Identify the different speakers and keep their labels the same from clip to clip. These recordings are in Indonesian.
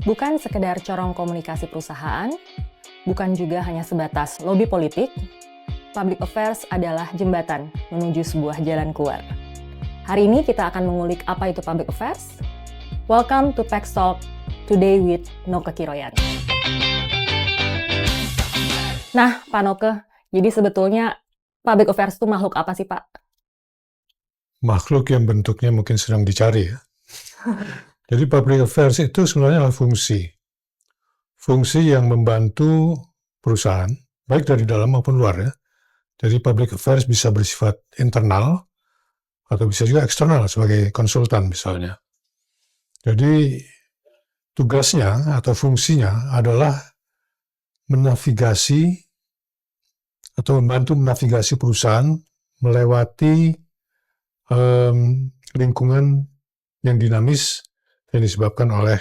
Speaker 1: Bukan sekedar corong komunikasi perusahaan, bukan juga hanya sebatas lobi politik, public affairs adalah jembatan menuju sebuah jalan keluar. Hari ini kita akan mengulik apa itu public affairs. Welcome to Pax Talk, today with Noke Kiroyan. Nah, Pak Noke, jadi sebetulnya public affairs itu makhluk apa sih, Pak?
Speaker 2: Makhluk yang bentuknya mungkin sedang dicari ya. Jadi public affairs itu sebenarnya adalah fungsi yang membantu perusahaan, baik dari dalam maupun luar ya. Jadi public affairs bisa bersifat internal, atau bisa juga eksternal sebagai konsultan misalnya. Jadi tugasnya atau fungsinya adalah menavigasi atau membantu menavigasi perusahaan melewati lingkungan yang dinamis yang disebabkan oleh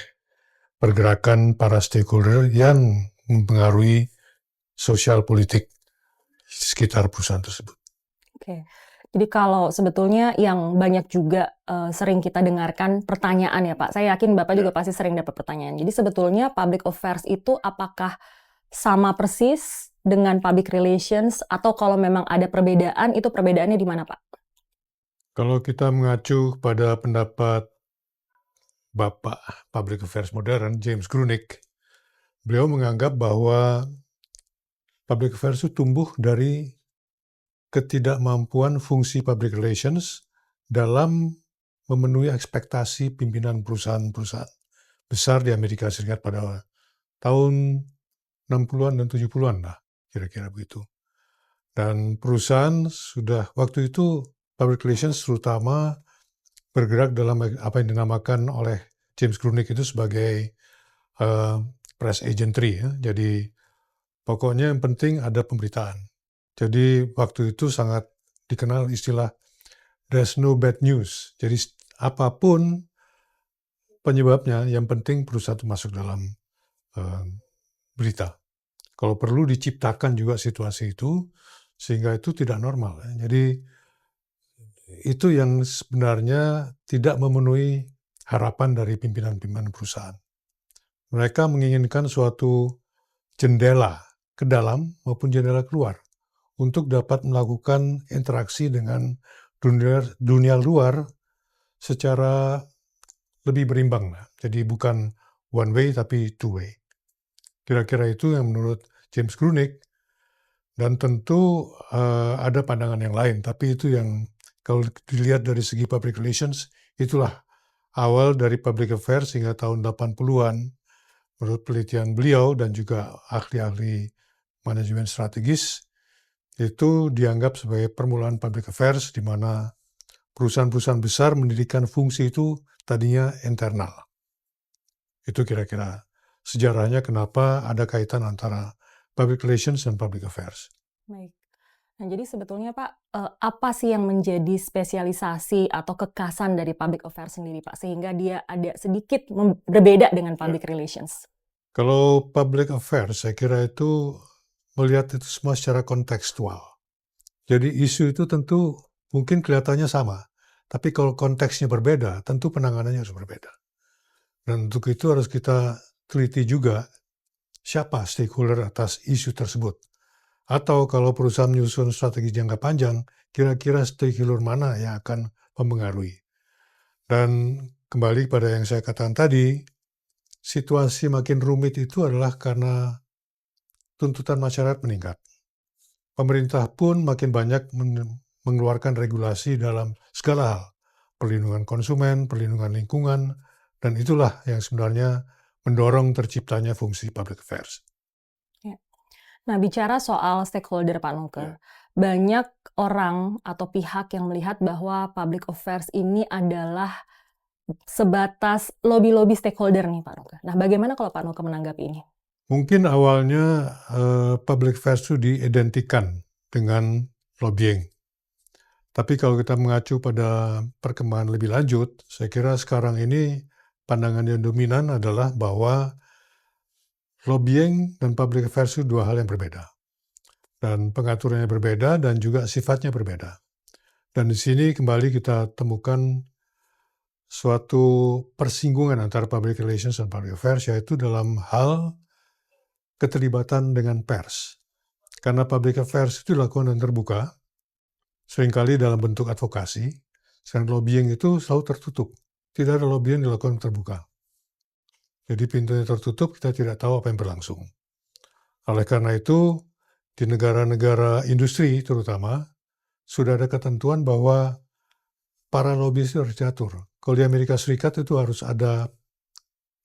Speaker 2: pergerakan para stakeholder yang mempengaruhi sosial politik sekitar perusahaan tersebut.
Speaker 1: Oke, jadi kalau sebetulnya yang banyak juga sering kita dengarkan pertanyaan ya Pak, saya yakin Bapak juga pasti sering dapat pertanyaan. Jadi sebetulnya public affairs itu apakah sama persis dengan public relations atau kalau memang ada perbedaan, itu perbedaannya di mana Pak?
Speaker 2: Kalau kita mengacu pada pendapat Bapak Public Affairs modern, James Grunik, beliau menganggap bahwa public affairs itu tumbuh dari ketidakmampuan fungsi public relations dalam memenuhi ekspektasi pimpinan perusahaan-perusahaan besar di Amerika Serikat pada tahun 60-an dan 70-an lah, kira-kira begitu. Dan perusahaan sudah waktu itu public relations terutama bergerak dalam apa yang dinamakan oleh James Grunik itu sebagai press agentry ya. Jadi pokoknya yang penting ada pemberitaan. Jadi waktu itu sangat dikenal istilah there's no bad news. Jadi apapun penyebabnya, yang penting perusahaan itu masuk dalam berita. Kalau perlu diciptakan juga situasi itu, sehingga itu tidak normal. Jadi itu yang sebenarnya tidak memenuhi harapan dari pimpinan-pimpinan perusahaan. Mereka menginginkan suatu jendela ke dalam maupun jendela keluar untuk dapat melakukan interaksi dengan dunia luar secara lebih berimbang. Jadi bukan one way tapi two way. Kira-kira itu yang menurut James Grunik. Dan tentu ada pandangan yang lain, tapi itu yang kalau dilihat dari segi public relations, itulah awal dari public affairs hingga tahun 80-an, menurut penelitian beliau dan juga ahli-ahli manajemen strategis, itu dianggap sebagai permulaan public affairs di mana perusahaan-perusahaan besar mendirikan fungsi itu tadinya internal. Itu kira-kira sejarahnya kenapa ada kaitan antara public relations dan public affairs.
Speaker 1: Baik. Nah, jadi sebetulnya Pak, apa sih yang menjadi spesialisasi atau kekasan dari public affairs sendiri Pak, sehingga dia ada sedikit berbeda dengan public relations?
Speaker 2: Kalau public affairs, saya kira itu melihat itu semua secara kontekstual. Jadi isu itu tentu mungkin kelihatannya sama, tapi kalau konteksnya berbeda, tentu penanganannya harus berbeda. Dan untuk itu harus kita teliti juga siapa stakeholder atas isu tersebut. Atau kalau perusahaan menyusun strategi jangka panjang, kira-kira stakeholder mana yang akan mempengaruhi. Dan kembali pada yang saya katakan tadi, situasi makin rumit itu adalah karena tuntutan masyarakat meningkat. Pemerintah pun makin banyak mengeluarkan regulasi dalam segala hal. Perlindungan konsumen, perlindungan lingkungan, dan itulah yang sebenarnya mendorong terciptanya fungsi public affairs.
Speaker 1: Nah, bicara soal stakeholder Pak Noke, banyak orang atau pihak yang melihat bahwa public affairs ini adalah sebatas lobby-lobby stakeholder nih Pak Noke. Nah, bagaimana kalau Pak Noke menanggapi ini?
Speaker 2: Mungkin awalnya public affairs itu diidentikan dengan lobbying. Tapi kalau kita mengacu pada perkembangan lebih lanjut, saya kira sekarang ini pandangan yang dominan adalah bahwa lobbying dan public affairs itu dua hal yang berbeda. Dan pengaturannya berbeda dan juga sifatnya berbeda. Dan di sini kembali kita temukan suatu persinggungan antara public relations dan public affairs, yaitu dalam hal keterlibatan dengan pers. Karena public affairs itu dilakukan dan terbuka, seringkali dalam bentuk advokasi, sedangkan lobbying itu selalu tertutup. Tidak ada lobbying dilakukan terbuka. Jadi pintunya tertutup, kita tidak tahu apa yang berlangsung. Oleh karena itu, di negara-negara industri terutama, sudah ada ketentuan bahwa para lobbyis itu harus diatur. Kalau di Amerika Serikat itu harus ada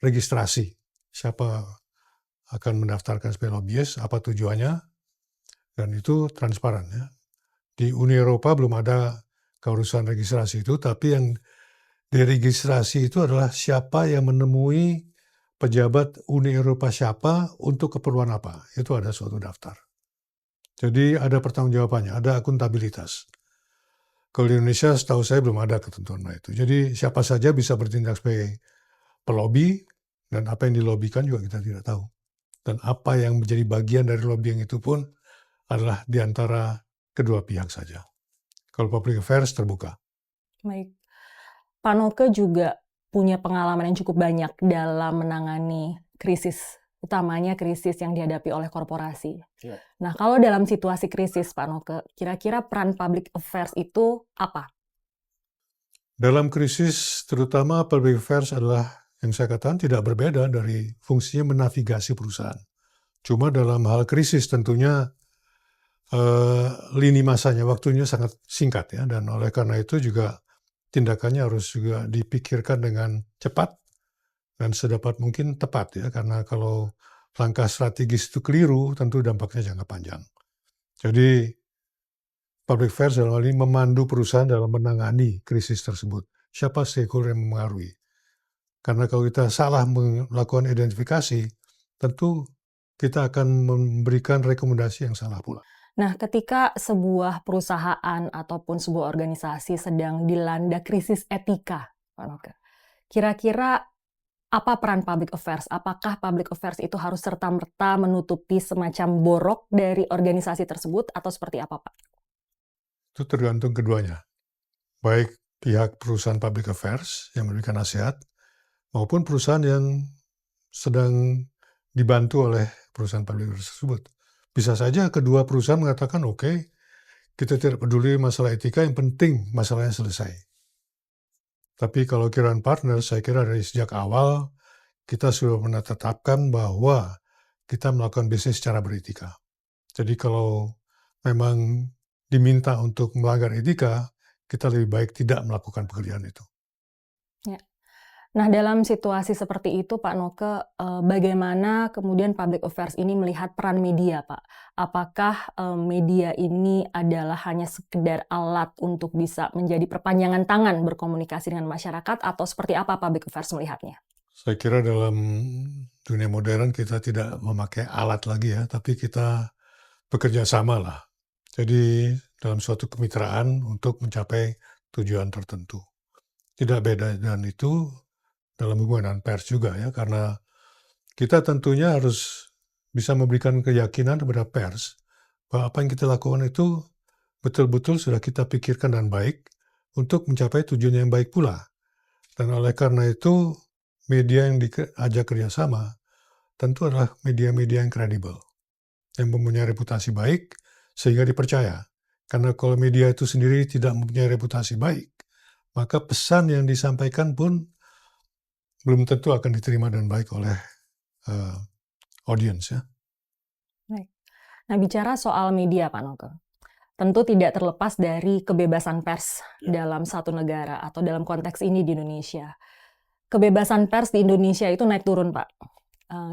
Speaker 2: registrasi. Siapa akan mendaftarkan sebagai lobbyis, apa tujuannya, dan itu transparan. Ya. Di Uni Eropa belum ada keurusan registrasi itu, tapi yang diregistrasi itu adalah siapa yang menemui pejabat Uni Eropa siapa untuk keperluan apa. Itu ada suatu daftar. Jadi ada pertanggungjawabannya, ada akuntabilitas. Kalau di Indonesia setahu saya belum ada ketentuan itu. Jadi siapa saja bisa bertindak sebagai pelobi, dan apa yang dilobikan juga kita tidak tahu. Dan apa yang menjadi bagian dari lobbying itu pun adalah di antara kedua pihak saja. Kalau public affairs terbuka.
Speaker 1: Baik. Pak Noke juga punya pengalaman yang cukup banyak dalam menangani krisis, utamanya krisis yang dihadapi oleh korporasi.
Speaker 3: Ya.
Speaker 1: Nah, kalau dalam situasi krisis, Pak Noke, kira-kira peran public affairs itu apa?
Speaker 2: Dalam krisis, terutama public affairs adalah yang saya katakan tidak berbeda dari fungsinya menavigasi perusahaan. Cuma dalam hal krisis tentunya lini masanya, waktunya sangat singkat ya, dan oleh karena itu juga tindakannya harus juga dipikirkan dengan cepat dan sedapat mungkin tepat ya, karena kalau langkah strategis itu keliru, tentu dampaknya jangka panjang. Jadi public affairs dalam hal ini memandu perusahaan dalam menangani krisis tersebut. Siapa stakeholder yang mempengaruhi? Karena kalau kita salah melakukan identifikasi, tentu kita akan memberikan rekomendasi yang salah pula.
Speaker 1: Nah, ketika sebuah perusahaan ataupun sebuah organisasi sedang dilanda krisis etika, Pak Noke, kira-kira apa peran public affairs? Apakah public affairs itu harus serta-merta menutupi semacam borok dari organisasi tersebut atau seperti apa, Pak?
Speaker 2: Itu tergantung keduanya. Baik pihak perusahaan public affairs yang memberikan nasihat, maupun perusahaan yang sedang dibantu oleh perusahaan public affairs tersebut. Bisa saja kedua perusahaan mengatakan, oke, kita tidak peduli masalah etika, yang penting masalahnya selesai. Tapi kalau kiraan partner, saya kira dari sejak awal kita sudah menetapkan bahwa kita melakukan bisnis secara beretika. Jadi kalau memang diminta untuk melanggar etika, kita lebih baik tidak melakukan pekerjaan itu.
Speaker 1: Ya. Nah, dalam situasi seperti itu, Pak Noke, bagaimana kemudian public affairs ini melihat peran media, Pak? Apakah media ini adalah hanya sekedar alat untuk bisa menjadi perpanjangan tangan berkomunikasi dengan masyarakat, atau seperti apa public affairs melihatnya?
Speaker 2: Saya kira dalam dunia modern kita tidak memakai alat lagi ya, tapi kita bekerja sama lah. Jadi dalam suatu kemitraan untuk mencapai tujuan tertentu. Tidak beda dengan itu dalam hubungan pers juga ya, karena kita tentunya harus bisa memberikan keyakinan kepada pers bahwa apa yang kita lakukan itu betul-betul sudah kita pikirkan dan baik untuk mencapai tujuan yang baik pula. Dan oleh karena itu media yang diajak kerjasama tentu adalah media-media yang kredibel, yang mempunyai reputasi baik sehingga dipercaya. Karena kalau media itu sendiri tidak mempunyai reputasi baik, maka pesan yang disampaikan pun belum tentu akan diterima dengan baik oleh audiens ya.
Speaker 1: Baik. Nah, bicara soal media, Pak Noke, tentu tidak terlepas dari kebebasan pers dalam satu negara atau dalam konteks ini di Indonesia. Kebebasan pers di Indonesia itu naik turun, Pak.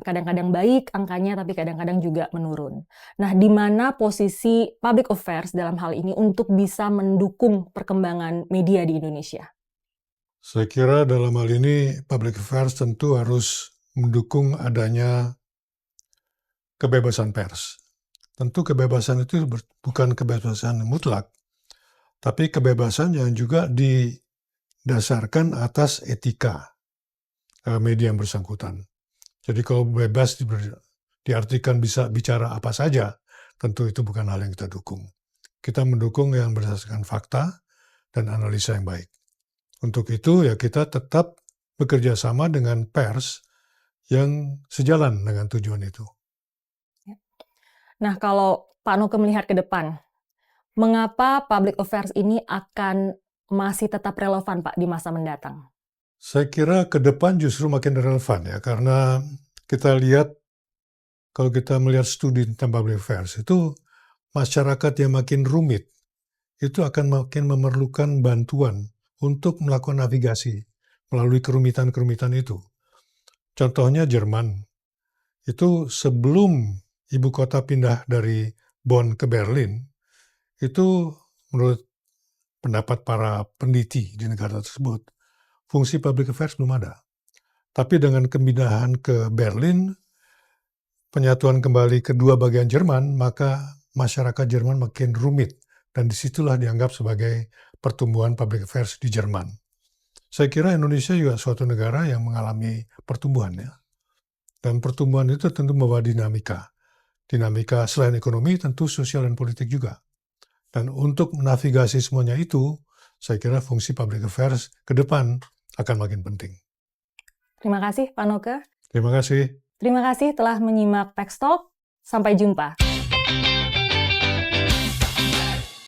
Speaker 1: Kadang-kadang baik angkanya, tapi kadang-kadang juga menurun. Nah, di mana posisi public affairs dalam hal ini untuk bisa mendukung perkembangan media di Indonesia?
Speaker 2: Saya kira dalam hal ini public affairs tentu harus mendukung adanya kebebasan pers. Tentu kebebasan itu bukan kebebasan mutlak, tapi kebebasan yang juga didasarkan atas etika media yang bersangkutan. Jadi kalau bebas diartikan bisa bicara apa saja, tentu itu bukan hal yang kita dukung. Kita mendukung yang berdasarkan fakta dan analisa yang baik. Untuk itu ya kita tetap bekerja sama dengan pers yang sejalan dengan tujuan itu.
Speaker 1: Nah, kalau Pak Noke melihat ke depan, mengapa public affairs ini akan masih tetap relevan, Pak, di masa mendatang?
Speaker 2: Saya kira ke depan justru makin relevan ya, karena kita lihat kalau kita melihat studi tentang public affairs itu masyarakat yang makin rumit itu akan makin memerlukan bantuan untuk melakukan navigasi melalui kerumitan-kerumitan itu. Contohnya Jerman, itu sebelum ibu kota pindah dari Bonn ke Berlin, itu menurut pendapat para peneliti di negara tersebut, fungsi public affairs belum ada. Tapi dengan kemindahan ke Berlin, penyatuan kembali kedua bagian Jerman, maka masyarakat Jerman makin rumit. Dan disitulah dianggap sebagai pertumbuhan public affairs di Jerman. Saya kira Indonesia juga suatu negara yang mengalami pertumbuhan ya. Dan pertumbuhan itu tentu membawa dinamika. Dinamika selain ekonomi tentu sosial dan politik juga. Dan untuk menavigasi semuanya itu, saya kira fungsi public affairs ke depan akan makin penting.
Speaker 1: Terima kasih, Pak Noke.
Speaker 2: Terima kasih.
Speaker 1: Terima kasih telah menyimak Tech Talk. Sampai jumpa.